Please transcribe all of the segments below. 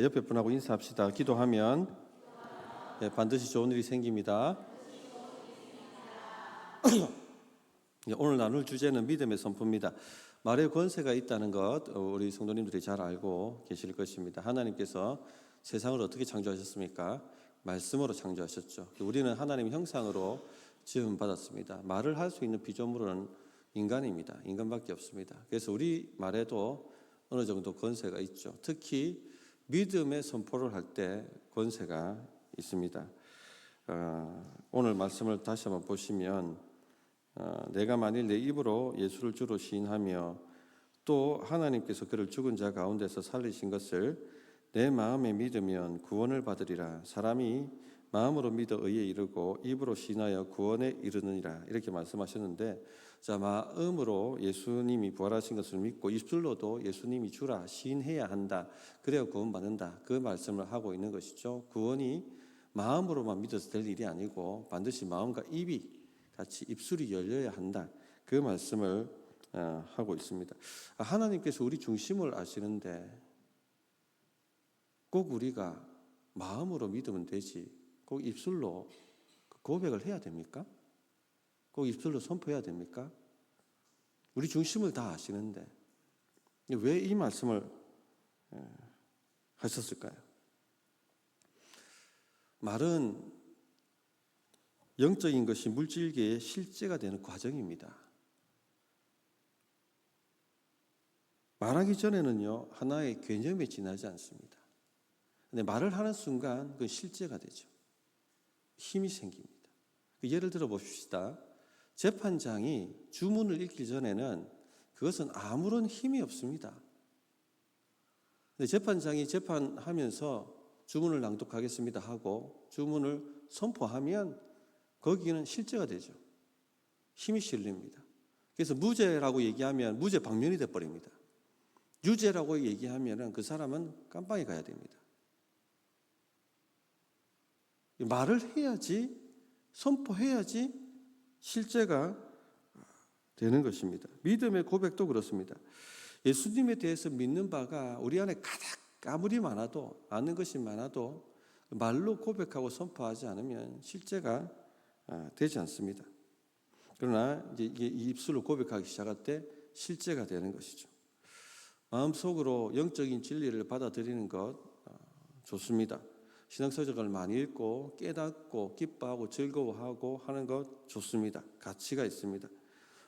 옆에 분하고 인사합시다. 기도하면 반드시 좋은 일이 생깁니다. 오늘 나눌 주제는 믿음의 선포입니다. 말의 권세가 있다는 것 우리 성도님들이 잘 알고 계실 것입니다. 하나님께서 세상을 어떻게 창조하셨습니까? 말씀으로 창조하셨죠. 우리는 하나님의 형상으로 지음받았습니다. 말을 할 수 있는 피조물은 인간입니다. 인간밖에 없습니다. 그래서 우리 말에도 어느 정도 권세가 있죠. 특히 믿음의 선포를 할 때 권세가 있습니다. 오늘 말씀을 다시 한번 보시면 내가 만일 내 입으로 예수를 주로 시인하며 또 하나님께서 그를 죽은 자 가운데서 살리신 것을 내 마음에 믿으면 구원을 받으리라. 사람이 마음으로 믿어 의에 이르고 입으로 시인하여 구원에 이르느니라. 이렇게 말씀하셨는데, 자, 마음으로 예수님이 부활하신 것을 믿고 입술로도 예수님이 주라 시인해야 한다. 그래야 구원받는다. 그 말씀을 하고 있는 것이죠. 구원이 마음으로만 믿어서 될 일이 아니고 반드시 마음과 입이 같이 입술이 열려야 한다. 그 말씀을 하고 있습니다. 하나님께서 우리 중심을 아시는데 꼭 우리가 마음으로 믿으면 되지 꼭 입술로 고백을 해야 됩니까? 꼭 입술로 선포해야 됩니까? 우리 중심을 다 아시는데 왜 이 말씀을 하셨을까요? 말은 영적인 것이 물질계의 실제가 되는 과정입니다. 말하기 전에는요, 하나의 개념에 지나지 않습니다. 근데 말을 하는 순간 그건 실제가 되죠. 힘이 생깁니다. 예를 들어 봅시다. 재판장이 주문을 읽기 전에는 그것은 아무런 힘이 없습니다. 근데 재판장이 재판하면서 주문을 낭독하겠습니다 하고 주문을 선포하면 거기는 실제가 되죠. 힘이 실립니다. 그래서 무죄라고 얘기하면 무죄 방면이 돼버립니다. 유죄라고 얘기하면 그 사람은 깜빵에 가야 됩니다. 말을 해야지, 선포해야지 실제가 되는 것입니다. 믿음의 고백도 그렇습니다. 예수님에 대해서 믿는 바가 우리 안에 가득 아무리 많아도 아는 것이 많아도 말로 고백하고 선포하지 않으면 실제가 되지 않습니다. 그러나 이제 입술로 고백하기 시작할 때 실제가 되는 것이죠. 마음속으로 영적인 진리를 받아들이는 것 좋습니다. 신앙서적을 많이 읽고 깨닫고 기뻐하고 즐거워하고 하는 것 좋습니다. 가치가 있습니다.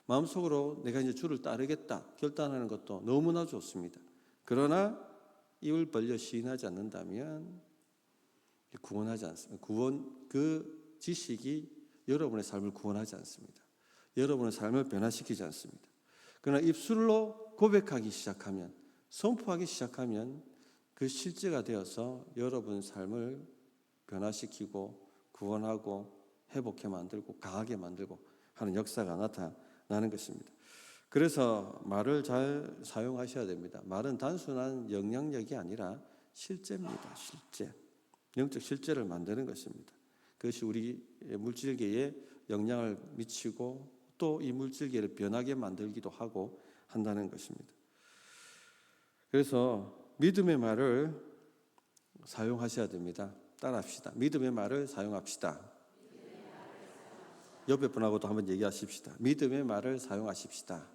마음속으로 내가 이제 주를 따르겠다 결단하는 것도 너무나 좋습니다. 그러나 입을 벌려 시인하지 않는다면 구원하지 않습니다. 그 지식이 여러분의 삶을 구원하지 않습니다. 여러분의 삶을 변화시키지 않습니다. 그러나 입술로 고백하기 시작하면, 선포하기 시작하면 그 실제가 되어서 여러분 삶을 변화시키고 구원하고 회복해 만들고 강하게 만들고 하는 역사가 나타나는 것입니다. 그래서 말을 잘 사용하셔야 됩니다. 말은 단순한 영향력이 아니라 실제입니다. 실제. 영적 실제를 만드는 것입니다. 그것이 우리 물질계에 영향을 미치고 또 이 물질계를 변하게 만들기도 하고 한다는 것입니다. 그래서 믿음의 말을 사용하셔야 됩니다. 따라합시다. 믿음의 말을 사용합시다. 옆에 분하고도 한번 얘기하십시다. 믿음의 말을 사용하십시다.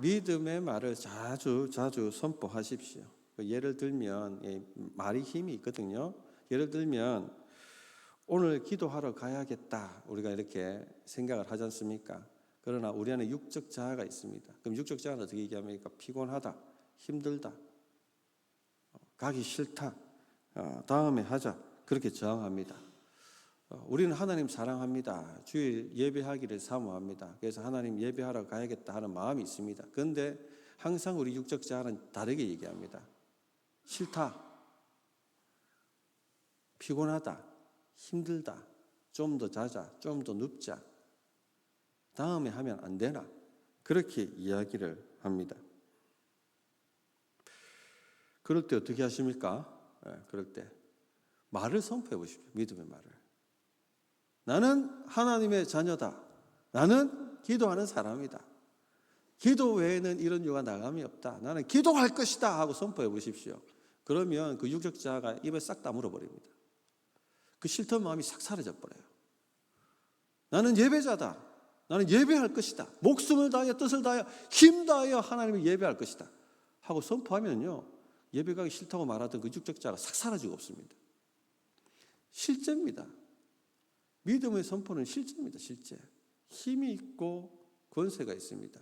믿음의 말을 자주 선포하십시오. 예를 들면 말이 힘이 있거든요. 예를 들면 오늘 기도하러 가야겠다 우리가 이렇게 생각을 하지 않습니까? 그러나 우리 안에 육적 자아가 있습니다. 그럼 육적 자아는 어떻게 얘기합니까? 피곤하다, 힘들다, 가기 싫다, 다음에 하자 그렇게 저항합니다. 우리는 하나님 사랑합니다. 주일 예배하기를 사모합니다. 그래서 하나님 예배하러 가야겠다 하는 마음이 있습니다. 그런데 항상 우리 육적 자아는 다르게 얘기합니다. 싫다, 피곤하다, 힘들다, 좀 더 자자, 좀 더 눕자, 다음에 하면 안 되나? 그렇게 이야기를 합니다. 그럴 때 어떻게 하십니까? 그럴 때 말을 선포해 보십시오. 믿음의 말을. 나는 하나님의 자녀다. 나는 기도하는 사람이다. 기도 외에는 이런 유가 나감이 없다. 나는 기도할 것이다 하고 선포해 보십시오. 그러면 그 유적자가 입에 싹 다물어 버립니다. 그 싫던 마음이 싹 사라져 버려요. 나는 예배자다. 나는 예배할 것이다. 목숨을 다하여 뜻을 다하여 힘 다하여 하나님을 예배할 것이다 하고 선포하면요, 예배 가기 싫다고 말하던 그 유적자가 싹 사라지고 없습니다. 실제입니다. 믿음의 선포는 실제입니다. 실제. 힘이 있고 권세가 있습니다.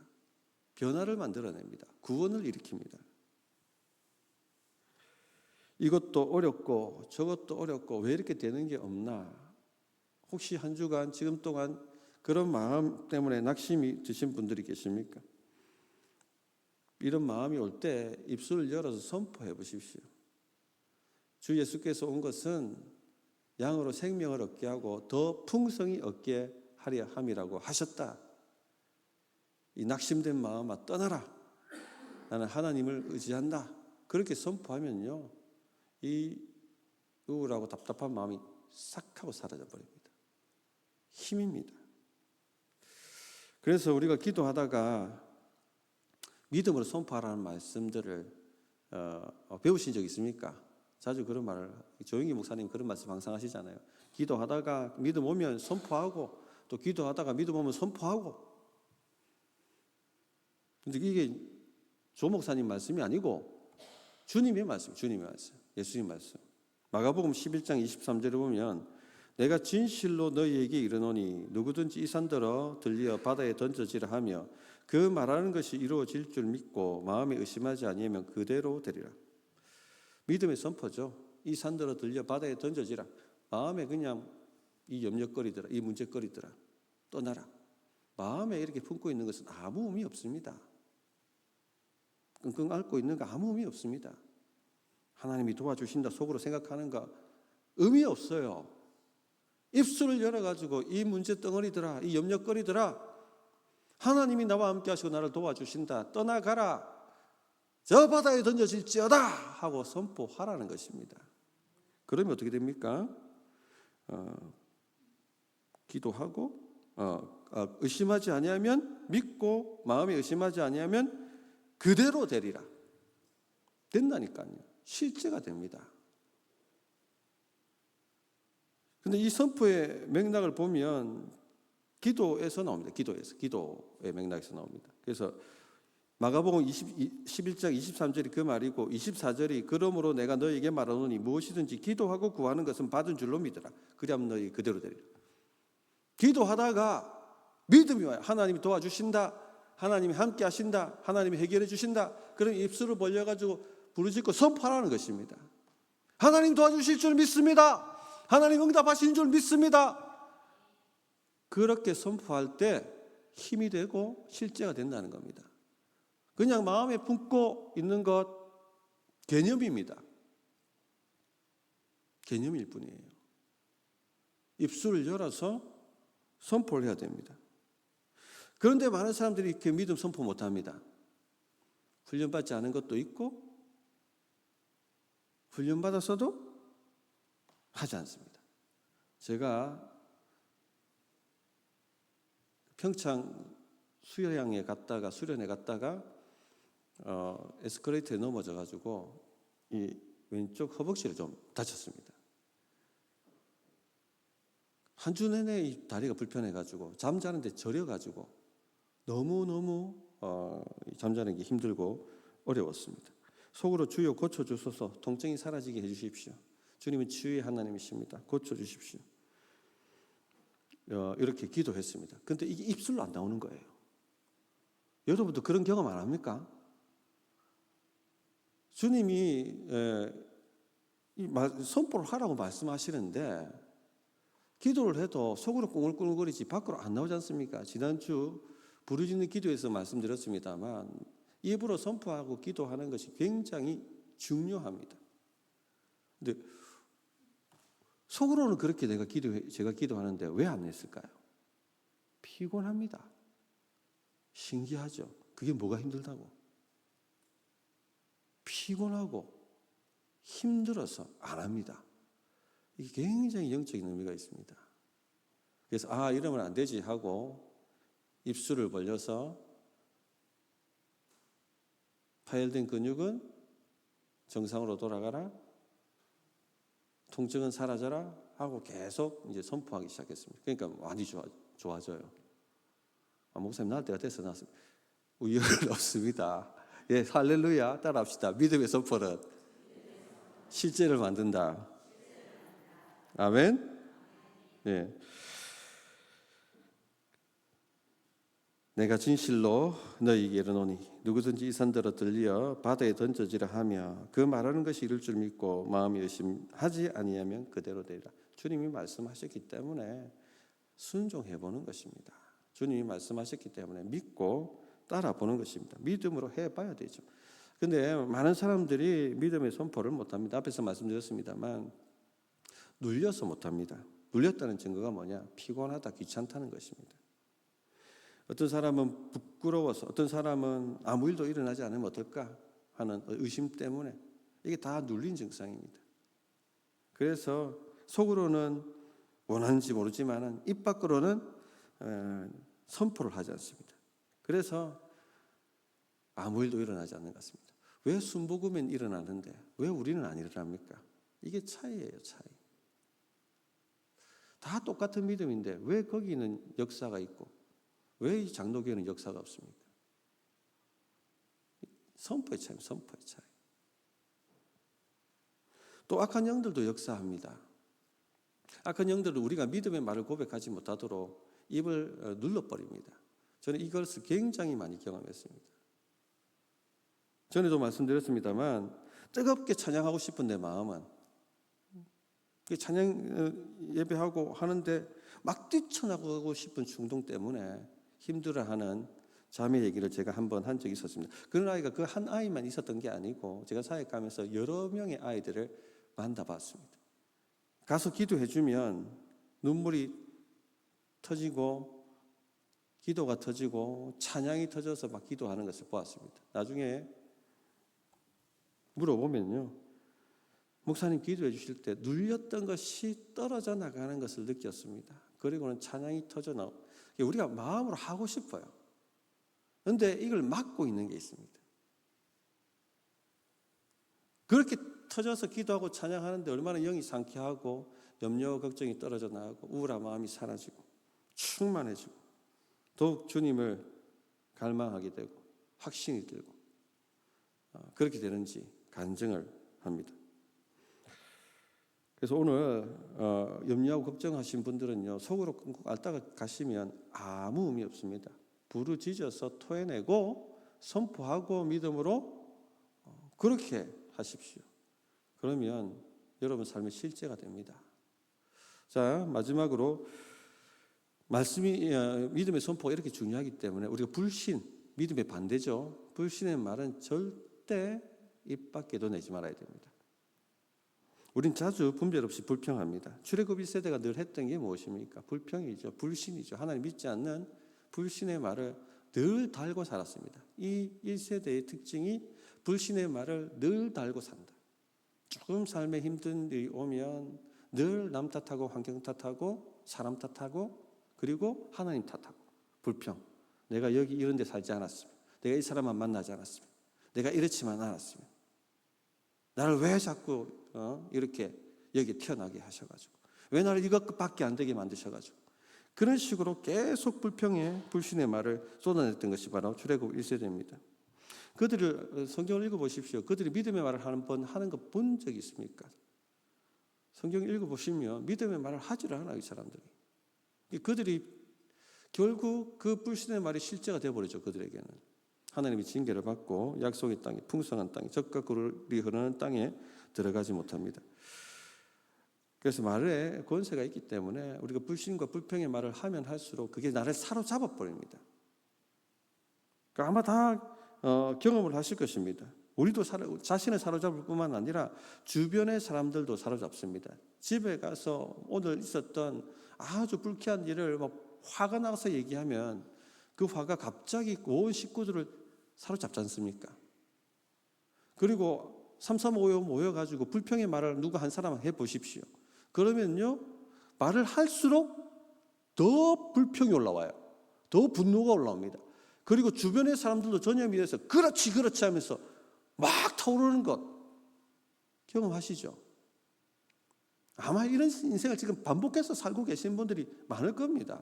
변화를 만들어냅니다. 구원을 일으킵니다. 이것도 어렵고 저것도 어렵고 왜 이렇게 되는 게 없나? 혹시 한 주간 지금 동안 그런 마음 때문에 낙심이 드신 분들이 계십니까? 이런 마음이 올 때 입술을 열어서 선포해 보십시오. 주 예수께서 온 것은 양으로 생명을 얻게 하고 더 풍성히 얻게 하려 함이라고 하셨다. 이 낙심된 마음아 떠나라. 나는 하나님을 의지한다. 그렇게 선포하면요, 이 우울하고 답답한 마음이 싹 하고 사라져 버립니다. 힘입니다. 그래서 우리가 기도하다가 믿음으로 선포하라는 말씀들을 배우신 적 있습니까? 자주 그런 말을, 조영기 목사님 그런 말씀 항상 하시잖아요. 기도하다가 믿음 오면 선포하고, 또 기도하다가 믿음 오면 선포하고. 근데 이게 조 목사님 말씀이 아니고 주님의 말씀, 주님의 말씀, 예수님 말씀. 마가복음 11장 23절에 보면 내가 진실로 너희에게 이르노니 누구든지 이 산더러 들리어 바다에 던져지라 하며 그 말하는 것이 이루어질 줄 믿고 마음에 의심하지 아니하면 그대로 되리라. 믿음의 선포죠. 이 산더러 들려 바다에 던져지라. 마음에 그냥 이 염려거리더라, 이 문제거리더라, 떠나라. 마음에 이렇게 품고 있는 것은 아무 의미 없습니다. 끙끙 앓고 있는 거 아무 의미 없습니다. 하나님이 도와주신다 속으로 생각하는 거 의미 없어요. 입술을 열어가지고 이 문제 덩어리더라, 이 염려거리더라, 하나님이 나와 함께 하시고 나를 도와주신다, 떠나가라, 저 바다에 던져질지어다 하고 선포하라는 것입니다. 그러면 어떻게 됩니까? 기도하고 의심하지 아니하면 믿고 마음에 의심하지 아니하면 그대로 되리라. 된다니까요. 실제가 됩니다. 근데 이 선포의 맥락을 보면 기도에서 나옵니다. 기도의 맥락에서 나옵니다. 그래서 마가복음 11장 23절이 그 말이고 24절이 그러므로 내가 너희에게 말하노니 무엇이든지 기도하고 구하는 것은 받은 줄로 믿으라. 그리하면 너희 그대로 되리라. 기도하다가 믿음이 와요. 하나님이 도와주신다. 하나님이 함께 하신다. 하나님이 해결해 주신다. 그럼 입술을 벌려가지고 부르짖고 선포하라는 것입니다. 하나님 도와주실 줄 믿습니다. 하나님 응답하시는 줄 믿습니다. 그렇게 선포할 때 힘이 되고 실제가 된다는 겁니다. 그냥 마음에 품고 있는 것 개념입니다. 개념일 뿐이에요. 입술을 열어서 선포를 해야 됩니다. 그런데 많은 사람들이 이렇게 믿음 선포 못합니다. 훈련받지 않은 것도 있고 훈련받았어도 하지 않습니다. 제가 평창 수련에 갔다가 에스컬레이터에 넘어져 가지고 이 왼쪽 허벅지를 좀 다쳤습니다. 한 주 내내 이 다리가 불편해 가지고 잠자는데 저려 가지고 너무 잠자는 게 힘들고 어려웠습니다. 속으로 주여 고쳐 주소서, 통증이 사라지게 해 주십시오. 주님은 치유의 하나님이십니다. 고쳐 주십시오. 이렇게 기도했습니다. 그런데 이게 입술로 안 나오는 거예요. 여러분도 그런 경험 안 합니까? 주님이 선포를 하라고 말씀하시는데 기도를 해도 속으로 꿍얼꿍얼거리지 밖으로 안 나오지 않습니까? 지난주 부르짖는 기도에서 말씀드렸습니다만 입으로 선포하고 기도하는 것이 굉장히 중요합니다. 근데 속으로는 그렇게 제가 기도하는데 왜 안 했을까요? 피곤합니다. 신기하죠? 그게 뭐가 힘들다고? 피곤하고 힘들어서 안 합니다. 이게 굉장히 영적인 의미가 있습니다. 그래서 이러면 안 되지 하고 입술을 벌려서 파열된 근육은 정상으로 돌아가라, 통증은 사라져라 하고 계속 이제 선포하기 시작했습니다. 그러니까 많이 좋아져요. 목사님 나을 때가 됐어, 나왔습니다. 우연은 없습니다. 예, 할렐루야. 따라합시다. 믿음의 선포는 실제를 만든다. 아멘. 예. 내가 진실로 너희에게 이르노니 누구든지 이 산더러 들려 바다에 던져지라 하며 그 말하는 것이 이룰 줄 믿고 마음이 의심하지 아니하면 그대로 되리라. 주님이 말씀하셨기 때문에 순종해 보는 것입니다. 주님이 말씀하셨기 때문에 믿고 따라 보는 것입니다. 믿음으로 해봐야 되죠. 근데 많은 사람들이 믿음의 선포를 못합니다. 앞에서 말씀드렸습니다만 눌려서 못합니다. 눌렸다는 증거가 뭐냐? 피곤하다, 귀찮다는 것입니다. 어떤 사람은 부끄러워서, 어떤 사람은 아무 일도 일어나지 않으면 어떨까 하는 의심 때문에 이게 다 눌린 증상입니다. 그래서 속으로는 원하는지 모르지만 입 밖으로는 선포를 하지 않습니다. 그래서 아무 일도 일어나지 않는 것 같습니다. 왜 순복음은 일어나는데 왜 우리는 안 일어납니까? 이게 차이예요, 차이. 다 똑같은 믿음인데 왜 거기는 역사가 있고 왜 이 장로교회는 역사가 없습니까? 선포의 차이입니다. 선포의 차이. 또 악한 영들도 역사합니다. 악한 영들은 우리가 믿음의 말을 고백하지 못하도록 입을 눌러버립니다. 저는 이것을 굉장히 많이 경험했습니다. 전에도 말씀드렸습니다만 뜨겁게 찬양하고 싶은 내 마음은 찬양 예배하고 하는데 막 뛰쳐나가고 싶은 충동 때문에 힘들어하는 자매 얘기를 제가 한번 한 적이 있었습니다. 그런 아이가 그 한 아이만 있었던 게 아니고 제가 사역 가면서 여러 명의 아이들을 만나봤습니다. 가서 기도해주면 눈물이 터지고 기도가 터지고 찬양이 터져서 막 기도하는 것을 보았습니다. 나중에 물어보면요, 목사님 기도해 주실 때 눌렸던 것이 떨어져 나가는 것을 느꼈습니다. 그리고는 찬양이 터져 나오고 우리가 마음으로 하고 싶어요. 그런데 이걸 막고 있는 게 있습니다. 그렇게 터져서 기도하고 찬양하는데 얼마나 영이 상쾌하고 염려 걱정이 떨어져 나가고 우울한 마음이 사라지고 충만해지고 더욱 주님을 갈망하게 되고 확신이 들고 그렇게 되는지 간증을 합니다. 그래서 오늘 염려하고 걱정하신 분들은요, 속으로 끙끙 앓다가 가시면 아무 의미 없습니다. 부르짖어서 토해내고 선포하고 믿음으로 그렇게 하십시오. 그러면 여러분 삶의 실제가 됩니다. 자, 마지막으로 말씀이 믿음의 선포가 이렇게 중요하기 때문에 우리가 불신, 믿음의 반대죠. 불신의 말은 절대 입 밖에도 내지 말아야 됩니다. 우린 자주 분별 없이 불평합니다. 출애굽 1세대가 늘 했던 게 무엇입니까? 불평이죠. 불신이죠. 하나님 믿지 않는 불신의 말을 늘 달고 살았습니다. 이 1세대의 특징이 불신의 말을 늘 달고 산다. 조금 삶에 힘든 일이 오면 늘 남 탓하고 환경 탓하고 사람 탓하고 그리고 하나님 탓하고 불평. 내가 여기 이런 데 살지 않았으면, 내가 이 사람만 만나지 않았으면, 내가 이렇지만 않았으면, 나를 왜 자꾸 이렇게 여기 태어나게 하셔가지고, 왜 나를 이것밖에 안 되게 만드셔가지고, 그런 식으로 계속 불평의 불신의 말을 쏟아냈던 것이 바로 출애굽 1세대입니다. 그들을 성경을 읽어보십시오. 그들이 믿음의 말을 한번 하는 거 본 적이 있습니까? 성경 읽어보시면 믿음의 말을 하지를 않아요, 이 사람들이. 그들이 결국 그 불신의 말이 실제가 되어버리죠. 그들에게는 하나님의 징계를 받고 약속의 땅에, 풍성한 땅에, 젖과 꿀이 흐르는 땅에 들어가지 못합니다. 그래서 말에 권세가 있기 때문에 우리가 불신과 불평의 말을 하면 할수록 그게 나를 사로잡아 버립니다. 그러니까 아마 다 경험을 하실 것입니다. 우리도 자신을 사로잡을 뿐만 아니라 주변의 사람들도 사로잡습니다. 집에 가서 오늘 있었던 아주 불쾌한 일을 막 화가 나서 얘기하면 그 화가 갑자기 온 식구들을 사로잡지 않습니까? 그리고 335호 모여가지고 불평의 말을 누가 한 사람 해보십시오. 그러면요, 말을 할수록 더 불평이 올라와요. 더 분노가 올라옵니다. 그리고 주변의 사람들도 전염이 돼서 그렇지 그렇지 하면서 막 타오르는 것 경험하시죠? 아마 이런 인생을 지금 반복해서 살고 계신 분들이 많을 겁니다.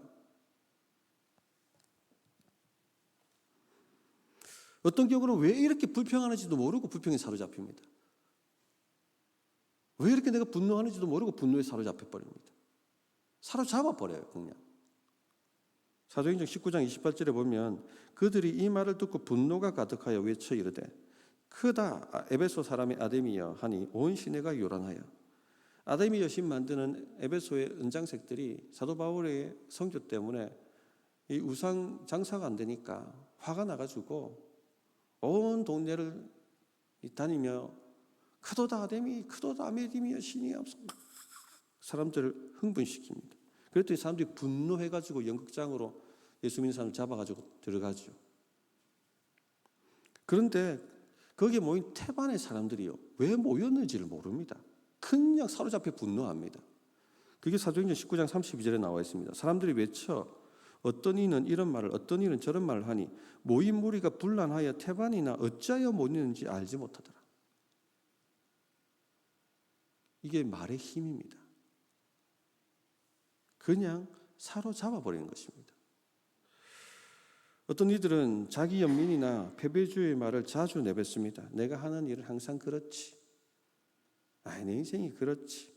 어떤 경우는 왜 이렇게 불평하는지도 모르고 불평에 사로잡힙니다. 왜 이렇게 내가 분노하는지도 모르고 분노에 사로잡혀 버립니다. 사로잡아 버려요, 그냥. 사도행전 19장 28절에 보면 그들이 이 말을 듣고 분노가 가득하여 외쳐 이르되 크다 에베소 사람의 아데미여 하니 온 시내가 요란하여. 아데미 여신 만드는 에베소의 은장색들이 사도 바울의 선교 때문에 이 우상 장사가 안 되니까 화가 나가지고 온 동네를 다니며 크도다 아데미 크도다 아메디미 여신이 사람들을 흥분시킵니다. 그랬더니 사람들이 분노해가지고 연극장으로 예수 믿는 사람을 잡아가지고 들어가죠. 그런데 거기에 모인 태반의 사람들이요, 왜 모였는지를 모릅니다. 그냥 사로잡혀 분노합니다. 그게 사도행전 19장 32절에 나와 있습니다. 사람들이 외쳐 어떤 이는 이런 말을 어떤 이는 저런 말을 하니 모인 무리가 분란하여 태반이나 어찌하여 모이는지 알지 못하더라. 이게 말의 힘입니다. 그냥 사로잡아 버리는 것입니다. 어떤 이들은 자기 연민이나 패배주의 말을 자주 내뱉습니다. 내가 하는 일은 항상 그렇지. 내 인생이 그렇지.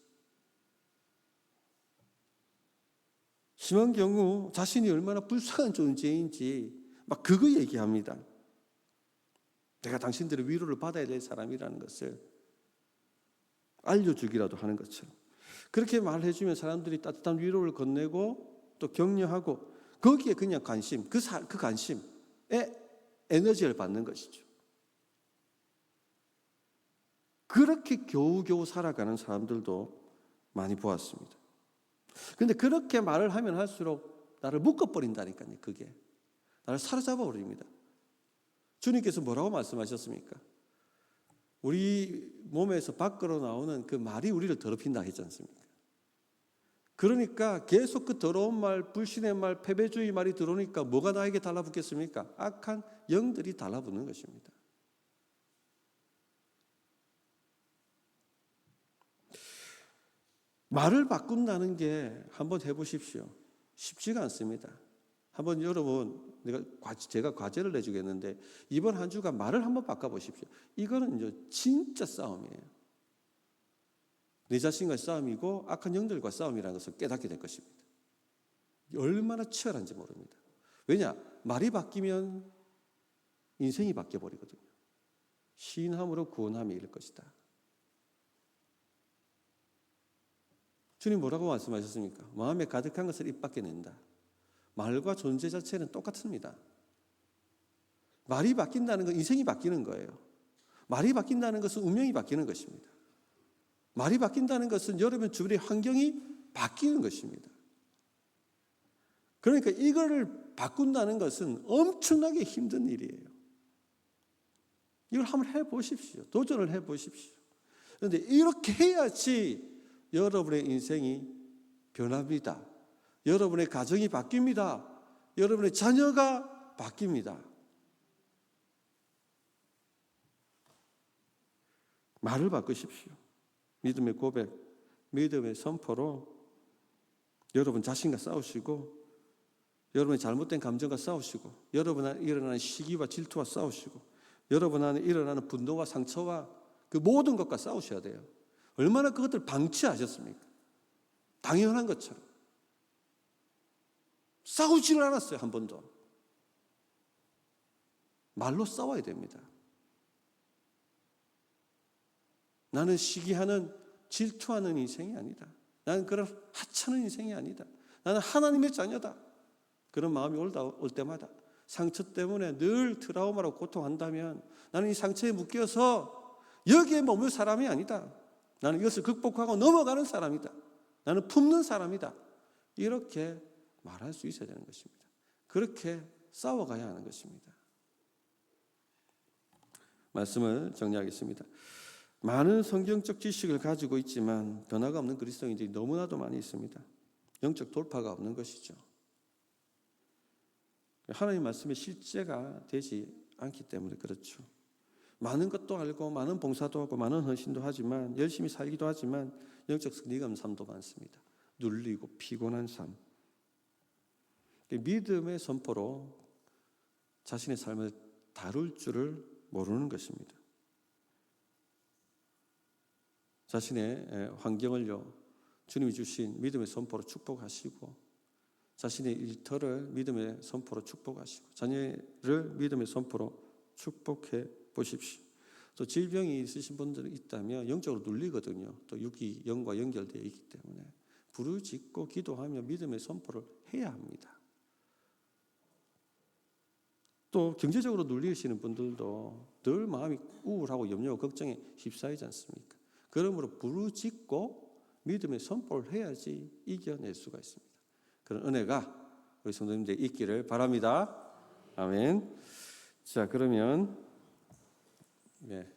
심한 경우 자신이 얼마나 불쌍한 존재인지 막 그거 얘기합니다. 내가 당신들의 위로를 받아야 될 사람이라는 것을 알려주기라도 하는 것처럼. 그렇게 말해주면 사람들이 따뜻한 위로를 건네고 또 격려하고 거기에 그냥 관심, 그 관심에 에너지를 받는 것이죠. 그렇게 겨우겨우 살아가는 사람들도 많이 보았습니다. 그런데 그렇게 말을 하면 할수록 나를 묶어버린다니까요. 그게 나를 사로잡아 버립니다. 주님께서 뭐라고 말씀하셨습니까? 우리 몸에서 밖으로 나오는 그 말이 우리를 더럽힌다 했지 않습니까? 그러니까 계속 그 더러운 말, 불신의 말, 패배주의 말이 들어오니까 뭐가 나에게 달라붙겠습니까? 악한 영들이 달라붙는 것입니다. 말을 바꾼다는 게 한번 해보십시오. 쉽지가 않습니다. 한번 여러분, 제가 과제를 내주겠는데 이번 한 주간 말을 한번 바꿔보십시오. 이거는 이제 진짜 싸움이에요. 내 자신과의 싸움이고 악한 영들과 싸움이라는 것을 깨닫게 될 것입니다. 얼마나 치열한지 모릅니다. 왜냐? 말이 바뀌면 인생이 바뀌어버리거든요. 시인함으로 구원함이 이를 것이다. 주님 뭐라고 말씀하셨습니까? 마음에 가득한 것을 입 밖에 낸다. 말과 존재 자체는 똑같습니다. 말이 바뀐다는 건 인생이 바뀌는 거예요. 말이 바뀐다는 것은 운명이 바뀌는 것입니다. 말이 바뀐다는 것은 여러분 주변의 환경이 바뀌는 것입니다. 그러니까 이거를 바꾼다는 것은 엄청나게 힘든 일이에요. 이걸 한번 해보십시오. 도전을 해보십시오. 그런데 이렇게 해야지 여러분의 인생이 변합니다. 여러분의 가정이 바뀝니다. 여러분의 자녀가 바뀝니다. 말을 바꾸십시오. 믿음의 고백, 믿음의 선포로 여러분 자신과 싸우시고 여러분의 잘못된 감정과 싸우시고 여러분 안에 일어나는 시기와 질투와 싸우시고 여러분 안에 일어나는 분노와 상처와 그 모든 것과 싸우셔야 돼요. 얼마나 그것들 방치하셨습니까? 당연한 것처럼. 싸우지를 않았어요, 한 번도. 말로 싸워야 됩니다. 나는 시기하는 질투하는 인생이 아니다. 나는 그런 하찮은 인생이 아니다. 나는 하나님의 자녀다. 그런 마음이 올 때마다 상처 때문에 늘 트라우마로 고통한다면 나는 이 상처에 묶여서 여기에 머물 사람이 아니다. 나는 이것을 극복하고 넘어가는 사람이다. 나는 품는 사람이다. 이렇게 말할 수 있어야 되는 것입니다. 그렇게 싸워가야 하는 것입니다. 말씀을 정리하겠습니다. 많은 성경적 지식을 가지고 있지만 변화가 없는 그리스도인들이 너무나도 많이 있습니다. 영적 돌파가 없는 것이죠. 하나님 말씀의 실제가 되지 않기 때문에 그렇죠. 많은 것도 알고 많은 봉사도 하고 많은 헌신도 하지만 열심히 살기도 하지만 영적 선의감 삶도 많습니다. 눌리고 피곤한 삶. 믿음의 선포로 자신의 삶을 다룰 줄을 모르는 것입니다. 자신의 환경을요, 주님이 주신 믿음의 선포로 축복하시고 자신의 일터를 믿음의 선포로 축복하시고 자녀를 믿음의 선포로 축복해 보십시오. 또 질병이 있으신 분들이 있다면 영적으로 눌리거든요. 또 육이 영과 연결되어 있기 때문에 부르짖고 기도하며 믿음의 선포를 해야 합니다. 또 경제적으로 눌리시는 분들도 늘 마음이 우울하고 염려와 걱정에 휩싸이지 않습니까? 그러므로 부르짖고 믿음의 선포를 해야지 이겨낼 수가 있습니다. 그런 은혜가 우리 성도님들 있기를 바랍니다. 아멘. 자, 그러면 네.